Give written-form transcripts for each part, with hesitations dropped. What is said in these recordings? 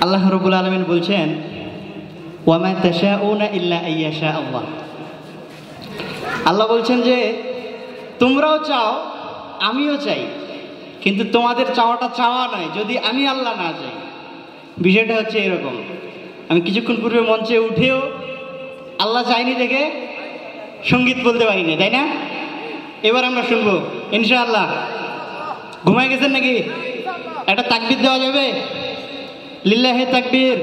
আল্লাহ রাব্বুল আলামিন বলছেন ওয়া মা তাশাউনা ইল্লা আইয়াশা আল্লাহ। আল্লাহ বলছেন যে তোমরাও চাও আমিও চাই, কিন্তু তোমাদের চাওয়াটা চাওয়া নয় যদি আমি আল্লাহ না চাই। বিষয়টা হচ্ছে এরকম, আমি কিছুক্ষণ পূর্বে মঞ্চে উঠেও আল্লাহ চাইনি দেখে সঙ্গীত বলতে পারিনি, তাই না? এবার আমরা শুনবো ইনশাআল্লাহ। ঘুমায় গেছেন নাকি? একটা তাকবীর দেওয়া যাবে? লিল্লাহে তাকবীর,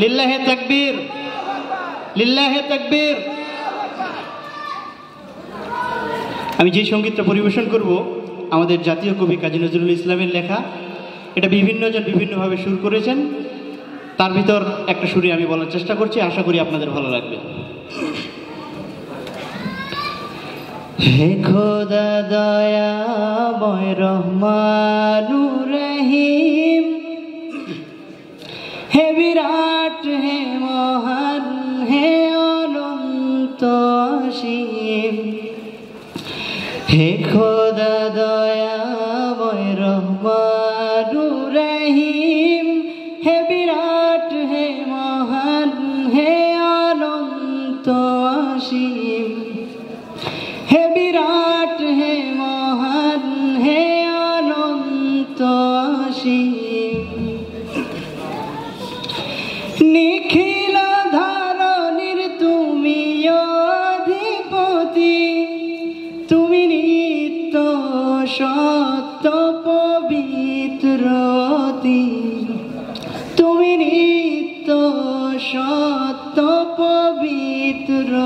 লিল্লাহে তাকবীর, লিল্লাহে তাকবীর। আমি যে সঙ্গীতটা পরিবেশন করব আমাদের জাতীয় কবি কাজী নজরুল ইসলামের লেখা। এটা বিভিন্নজন বিভিন্নভাবে সুর করেছেন, তার ভিতর একটা সুরে আমি বলার চেষ্টা করছি, আশা করি আপনাদের ভালো লাগবে। হে খোদা দয়াময় রহমানুর রহিম, হে বিরাট, হে মহান, হে অনন্ত অসীম। হে খোদা দয়াময় রহমানুর রহিম, হে বিরাট, হে মহান, হে অনন্ত অসীম। হে বিরাট, হে মহান, হে অনন্ত অসীম। নিখিল ধরণীর তুমি অধিপতি, তুমি নিত্য সত্য পবিত্রতি, তুমি নিত্য সত্য পবিত্রতি।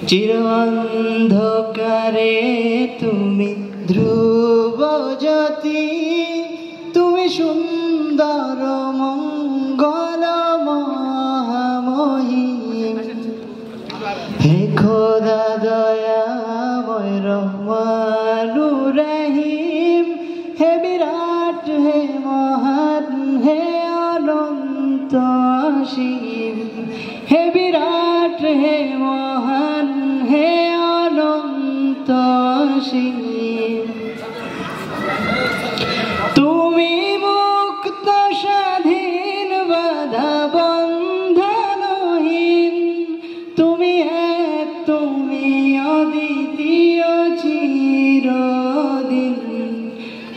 চির অন্ধকারে তুমি ধ্রুব জ্যোতি, তুমি সুন্দর মঙ্গল মহামহিম। হে খোদা দয়াময় রহমানুর রহিম, হে বিরাট, হে মহান, হে অনন্ত অসীম। হে বিরাট, হে মহান, হে অনন্ত অসীম। তুমি মুক্ত স্বাধীন বাধা বন্ধনহীন, তুমি এক, তুমি অদ্বিতীয় চিরদিন।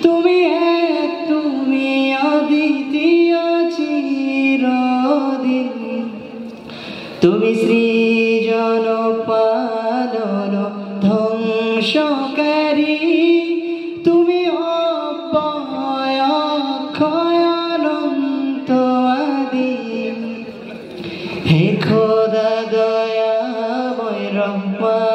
তুমি এক, তুমি অদ্বিতীয় চিরদিন। তুমি সৃজন পালন ধ্বংসকারী, তুমি অব্যয় অক্ষয় অনন্ত আদি। হে খোদা দয়াময় রহমান